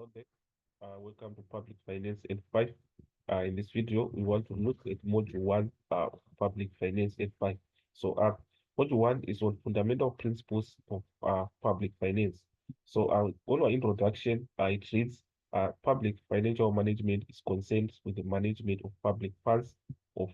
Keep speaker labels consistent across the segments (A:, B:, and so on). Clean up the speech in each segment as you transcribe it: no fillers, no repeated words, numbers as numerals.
A: Hello there. Welcome to Public Finance and 5. In this video, we want to look at Module 1, Public Finance and 5. So, Module 1 is on fundamental principles of public finance. So, on our introduction, it reads, public financial management is concerned with the management of of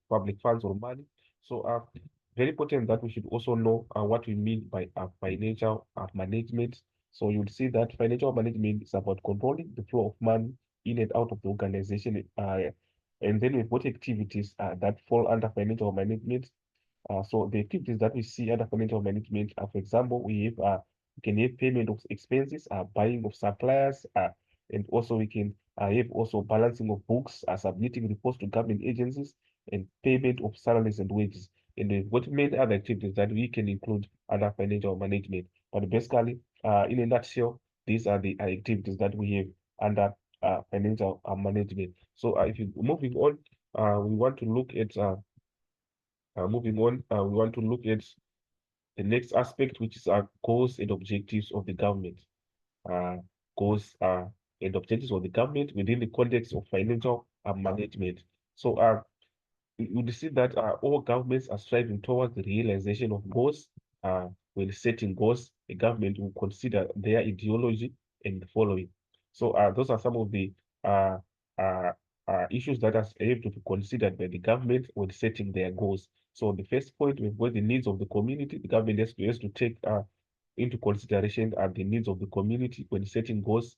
A: public funds or money. So, very important that we should also know what we mean by financial management. So you'll see that financial management is about controlling the flow of money in and out of the organization. And then we've got activities that fall under financial management. So the activities that we see under financial management, for example, we can have payment of expenses, buying of suppliers, and also we can have also balancing of books, submitting reports to government agencies, and payment of salaries and wages. And we've got many other activities that we can include under financial management. But basically, in a nutshell, these are the activities that we have under financial management. So if you moving on, we want to look at we want to look at the next aspect, which is goals and objectives of the government. Uh, Goals and objectives of the government within the context of financial management. So you will see that all governments are striving towards the realization of goals. When setting goals, the government will consider their ideology and the following. So those are some of the uh, uh, issues that are able to be considered by the government when setting their goals. So the first point, we've got the needs of the community. The government has to take into consideration the needs of the community when setting goals.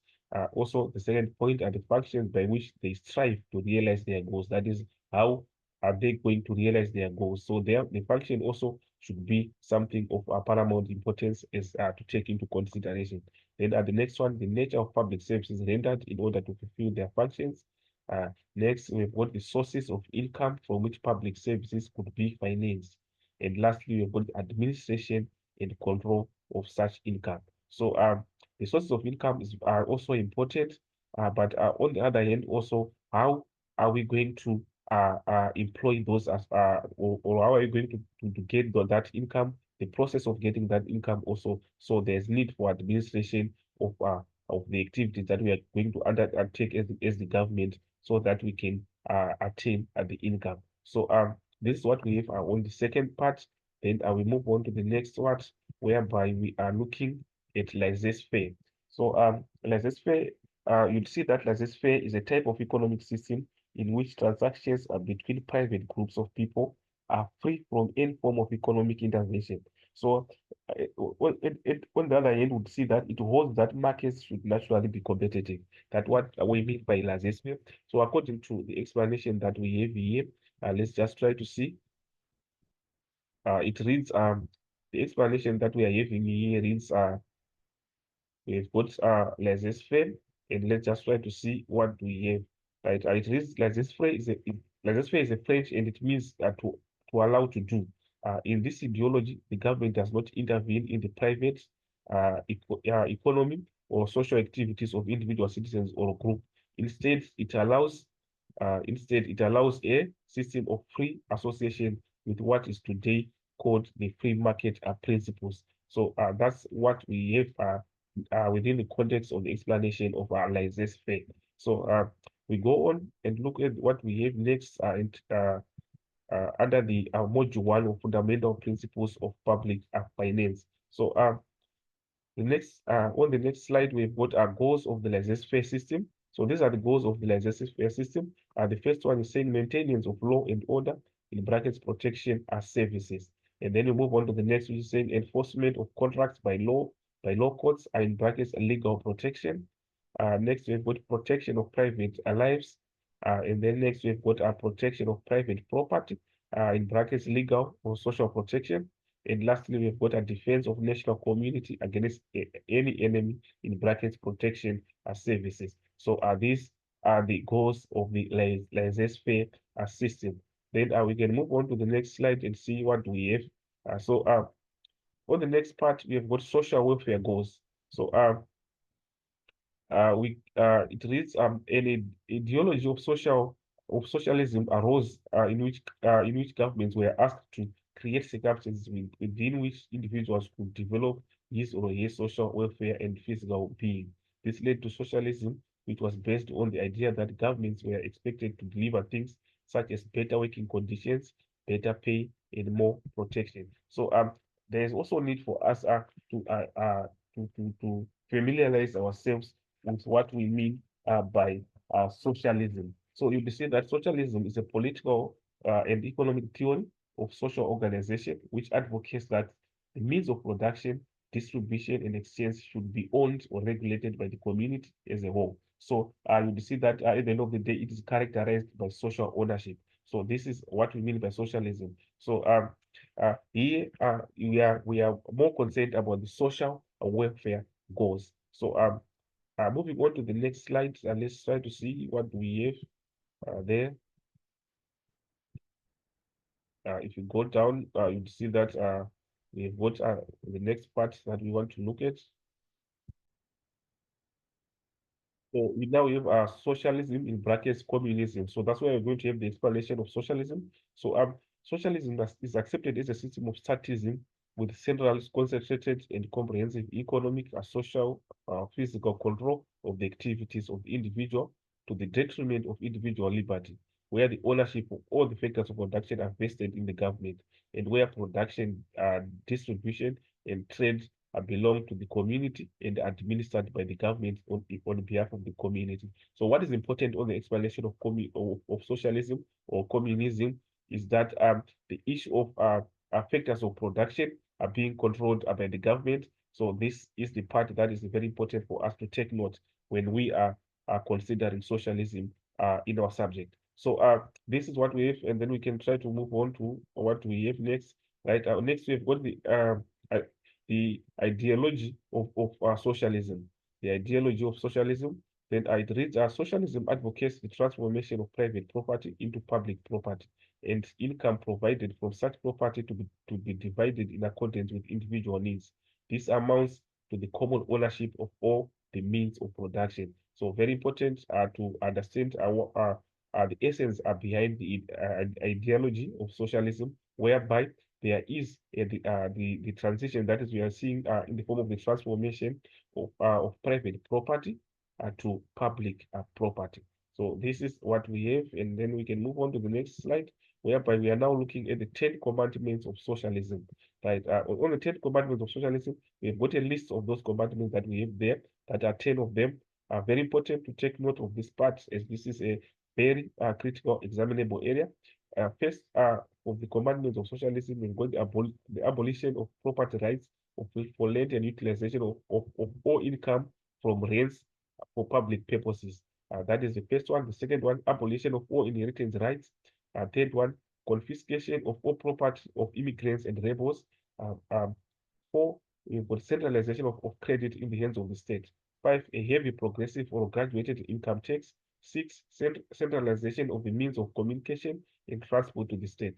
A: Also, the second point are the functions by which they strive to realize their goals. That is, how are they going to realize their goals? So the function also should be something of paramount importance as to take into consideration. Then the next one, the nature of public services rendered in order to fulfill their functions. Uh, Next, we've got the sources of income from which public services could be financed. And lastly, we've got the administration and control of such income. So the sources of income are also important, but on the other hand, also how are we going to employ those as or how are you going to get that income? The process of getting that income also. So there's need for administration of the activities that we are going to undertake as the government, so that we can attain the income. So this is what we have on the second part. Then we move on to the next one, whereby we are looking at laissez-faire. So laissez-faire, you'll see that laissez-faire is a type of economic system in which transactions are between private groups of people are free from any form of economic intervention. So, on the other hand, would see that it holds that markets should naturally be competitive. That what we mean by laissez-faire. So, according to the explanation that we have here, let's just try to see. It reads the explanation that we are having here reads we've got laissez-faire, and let's just try to see what we have. Right, it reads laissez-faire is a French, and it means to allow to do. In this ideology, the government does not intervene in the private economy or social activities of individual citizens or group. Instead, it allows a system of free association with what is today called the free market principles. So that's what we have within the context of the explanation of our laissez-faire. So we go on and look at what we have next under the module 1 of fundamental principles of public finance. So on the next slide, we've got our goals of the laissez-faire system. So these are the goals of the laissez-faire system. The first one is saying maintenance of law and order, in brackets protection as services. And then we move on to the next, which is saying enforcement of contracts by law courts, in brackets legal protection. Next, we've got protection of private lives. And then next, we've got protection of private property, in brackets legal or social protection. And lastly, we've got a defense of national community against any enemy, in brackets protection services. So these are the goals of the laissez-faire system. Then we can move on to the next slide and see what we have. On the next part, we have got social welfare goals. So it reads an ideology of socialism arose in which governments were asked to create circumstances within which individuals could develop his or her social welfare and physical being. This led to socialism, which was based on the idea that governments were expected to deliver things such as better working conditions, better pay, and more protection. So there is also need for us to to familiarize ourselves with what we mean by socialism. So you see that socialism is a political and economic theory of social organization, which advocates that the means of production, distribution, and exchange should be owned or regulated by the community as a whole. So you see that at the end of the day, it is characterized by social ownership. So this is what we mean by socialism. So here we are more concerned about the social welfare goals. So moving on to the next slide, let's try to see what we have there. If you go down, you see that we've got the next part that we want to look at. So we now have socialism in brackets communism. So that's why we're going to have the explanation of socialism. So socialism is accepted as a system of statism with central concentrated and comprehensive economic, social, physical control of the activities of the individual to the detriment of individual liberty, where the ownership of all the factors of production are vested in the government, and where production, distribution, and trade belong to the community and administered by the government on behalf of the community. So what is important on the explanation of socialism or communism is that the issue of factors of production are being controlled by the government. So this is the part that is very important for us to take note when we are considering socialism in our subject. So this is what we have, and then we can try to move on to what we have next. Right, next we have got the ideology of socialism. The ideology of socialism, then it reads, socialism advocates the transformation of private property into public property and income provided from such property to be divided in accordance with individual needs. This amounts to the common ownership of all the means of production. So very important to understand the essence behind the ideology of socialism, whereby there is the transition that is we are seeing in the form of the transformation of private property to public property. So this is what we have, and then we can move on to the next slide, whereby we are now looking at the 10 commandments of socialism. Right, on the 10 commandments of socialism, we've got a list of those commandments that we have there, that are 10 of them. Are very important to take note of this part, as this is a very critical examinable area. First of the commandments of socialism is going to the abolition of property rights for land and utilization of all income from rents for public purposes. That is the first one. The second one, abolition of all inheritance rights. Third one, confiscation of all property of immigrants and rebels. Uh, um, Four, we've got centralization of credit in the hands of the state. Five, a heavy progressive or graduated income tax. Six, centralization of the means of communication and transport to the state.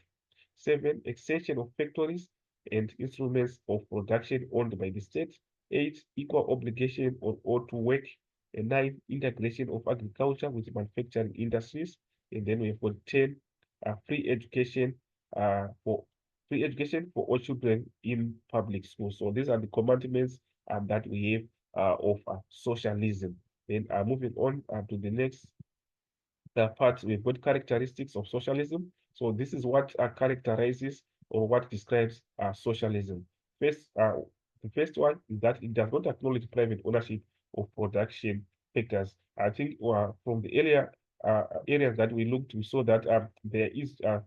A: Seven, extension of factories and instruments of production owned by the state. Eight, equal obligation on all to work. And nine, integration of agriculture with manufacturing industries. And then we've got 10, free education for all children in public schools. So these are the commandments that we have of socialism. Then moving on to the next part, we've got characteristics of socialism. So this is what characterizes or what describes socialism. First, the first one is that it does not acknowledge private ownership of production factors. I think from the earlier areas that we looked, we saw that there is a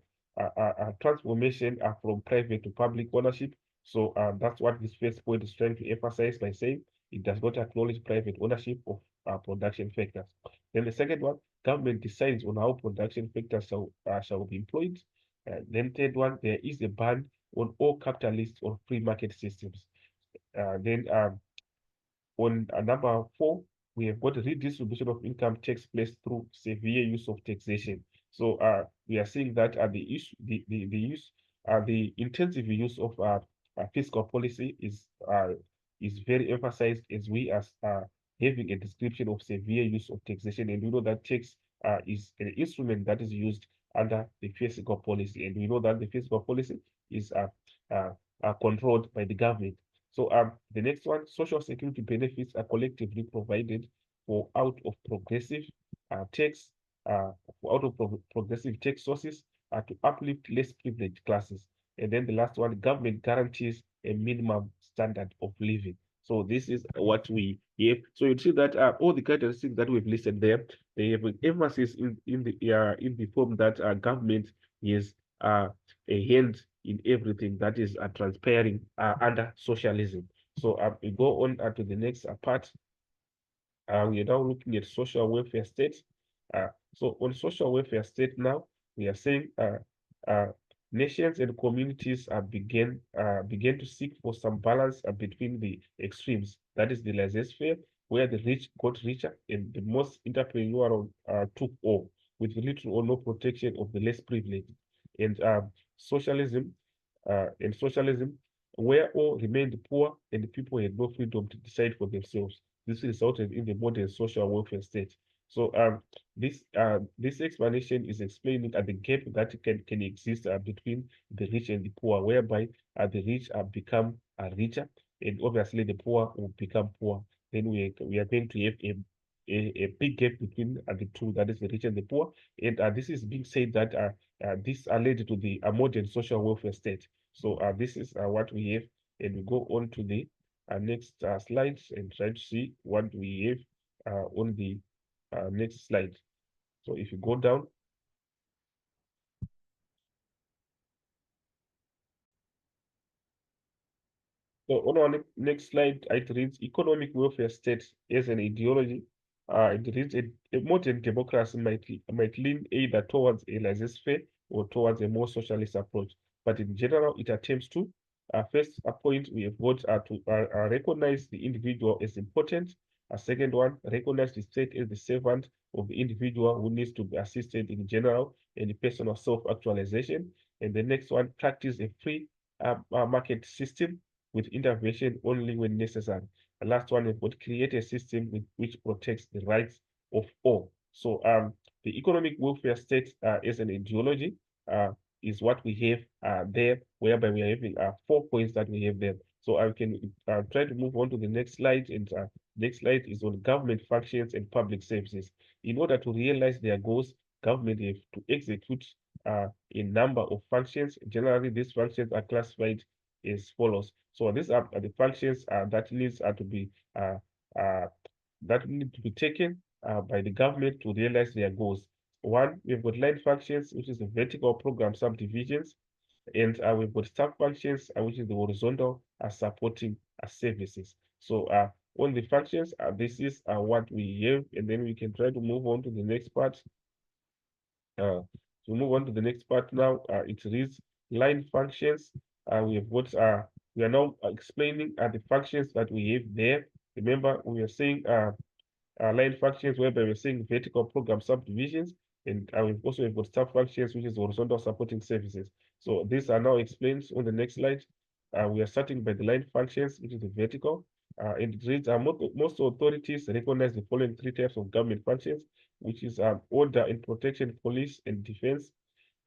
A: transformation from private to public ownership. So that's what this first point is trying to emphasize by saying it does not acknowledge private ownership of production factors. Then the second one, government decides on how production factors shall be employed. Then third one, there is a ban on all capitalist or free market systems. Then on number four, we have got redistribution of income takes place through severe use of taxation. So we are seeing that the intensive use of fiscal policy is very emphasized, as we are having a description of severe use of taxation, and we know that tax is an instrument that is used under the fiscal policy, and we know that the fiscal policy is controlled by the government. So the next one, social security benefits are collectively provided for out of progressive tax, out of progressive tax sources to uplift less privileged classes. And then the last one, government guarantees a minimum standard of living. So this is what we have. So you see that all the characteristics that we've listed there, they have an emphasis in the form that government is a hand in everything that is transpiring under socialism. So we go on to the next part. We are now looking at social welfare state. So on social welfare state now, we are saying uh, nations and communities begin to seek for some balance between the extremes. That is the laissez-faire, where the rich got richer and the most entrepreneurial took all, with little or no protection of the less privileged. And socialism, where all remained poor and the people had no freedom to decide for themselves. This resulted in the modern social welfare state. So this explanation is explaining the gap that can exist between the rich and the poor, whereby the rich become richer, and obviously the poor will become poor. Then we are going to have a big gap between the two, that is the rich and the poor. And this is being said that this led to the modern social welfare state. So this is what we have, and we go on to the next slide and try to see what we have on the next slide. So if you go down, so on our next slide, it reads economic welfare state as an ideology. It reads a modern democracy might lean either towards a laissez-faire or towards a more socialist approach. But in general, it attempts to first a point we have got to recognize the individual as important. A second one, recognize the state as the servant of the individual who needs to be assisted in general and the personal self-actualization. And the next one, practice a free market system with intervention only when necessary. The last one is would create a system which protects the rights of all. So the economic welfare state is an ideology, is what we have there, whereby we are having 4 points that we have there. So I can try to move on to the next slide, and next slide is on government functions and public services. In order to realize their goals, government have to execute a number of functions. Generally, these functions are classified as follows. So these are the functions uh, uh, that need to be taken by the government to realize their goals. One, we've got line functions, which is the vertical program subdivisions, and we've got staff functions, which is the horizontal supporting services. So on the functions, this is what we have, and then we can try to move on to the next part. To move on to the next part now, it reads line functions. We have got we are now explaining the functions that we have there. Remember, we are saying line functions whereby we're saying vertical program subdivisions, and we've also have got staff functions, which is horizontal supporting services. So these are now explained on the next slide. We are starting by the line functions, which is the vertical. And it reads, most authorities recognize the following three types of government functions, which is order and protection, police and defense.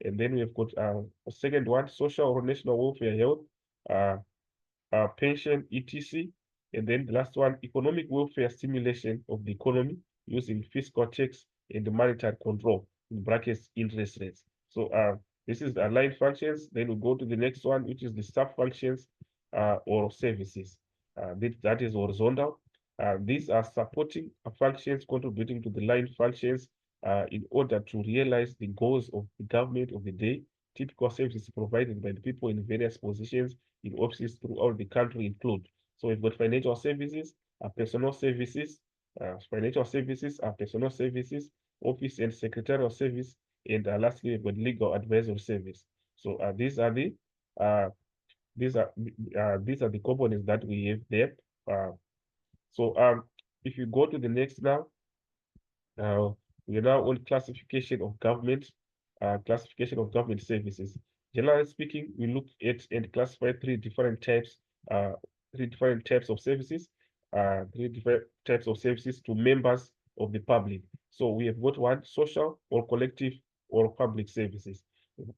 A: And then we've got a second one, social or national welfare, health, uh, pension, etc. And then the last one, economic welfare stimulation of the economy using fiscal checks and the monetary control, in brackets, interest rates. So this is the line functions. Then we go to the next one, which is the staff functions or services. That is horizontal. These are supporting functions contributing to the line functions in order to realize the goals of the government of the day. Typical services provided by the people in various positions in offices throughout the country include. So we've got financial services, personal services, personal services, office and secretarial service, and lastly, we've got legal advisory service. So uh, these are the components that we have there. Uh, so if you go to the next now, uh, we are now on classification of government services. Generally speaking, we look at and classify uh, three different types of services, three different types of services to members of the public. So we have got one, social or collective or public services.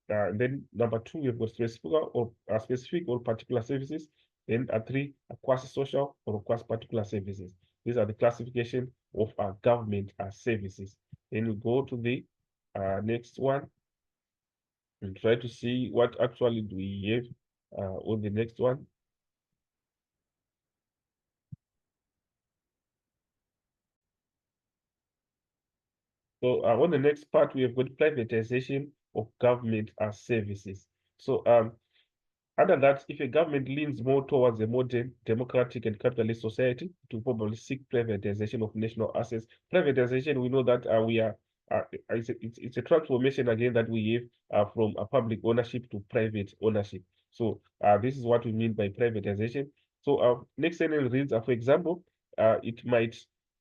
A: Then number two, we have got specific or particular services. Then 3, quasi-social or quasi-particular services. These are the classification of government services. Then we go to the next one and try to see what actually do we have on the next one. So on the next part, we have got privatization of government services. So under that, if a government leans more towards a modern, democratic, and capitalist society, it will probably seek privatization of national assets. Privatization, we know that it's a transformation again that we have from a public ownership to private ownership. So this is what we mean by privatization. So next sentence reads, for example, it might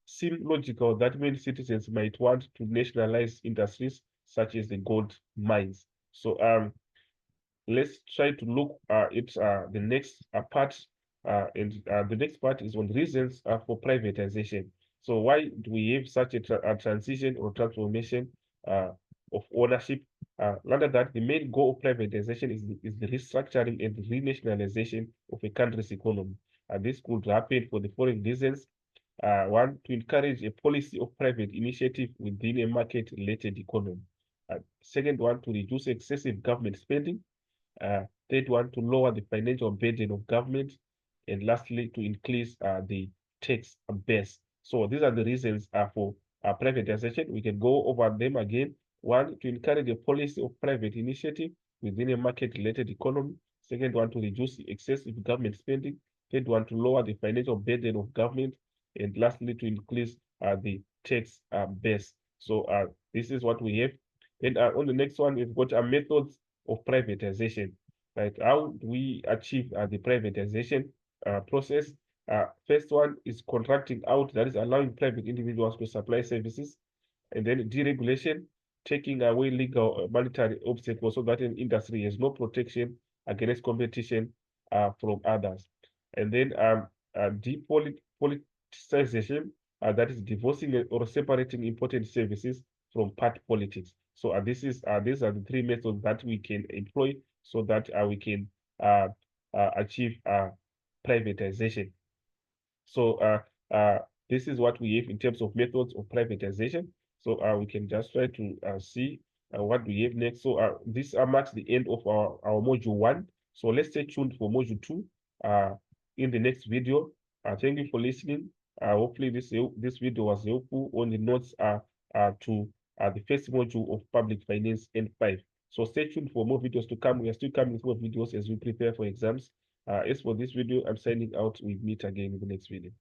A: seem logical that many citizens might want to nationalize industries such as the gold mines. So let's try to look at the next part, and the next part is on reasons for privatization. So why do we have such a transition or transformation of ownership? Rather that the main goal of privatization is the restructuring and renationalization of a country's economy. And this could happen for the following reasons. One, to encourage a policy of private initiative within a market-related economy. Second one, to reduce excessive government spending. Third one, to lower the financial burden of government. And lastly, to increase the tax base. So these are the reasons for privatization. We can go over them again. One, to encourage a policy of private initiative within a market-related economy. Second one, to reduce excessive government spending. Third one, to lower the financial burden of government. And lastly, to increase the tax base. So this is what we have. Then on the next one, we've got methods of privatization. Like how do we achieve the privatization process? First one is contracting out, that is allowing private individuals to supply services, and then deregulation, taking away legal monetary obstacles so that an industry has no protection against competition from others. And then depoliticization, that is divorcing or separating important services from party politics. So these are the three methods that we can employ so that we can achieve privatization. So this is what we have in terms of methods of privatization. So we can just try to see what we have next. So this marks the end of our module 1. So let's stay tuned for module 2 in the next video. Thank you for listening. Hopefully this video was helpful on the notes to the first module of public finance N5. So stay tuned for more videos to come. We are still coming with more videos as we prepare for exams. As for this video, I'm signing out. We meet again in the next video.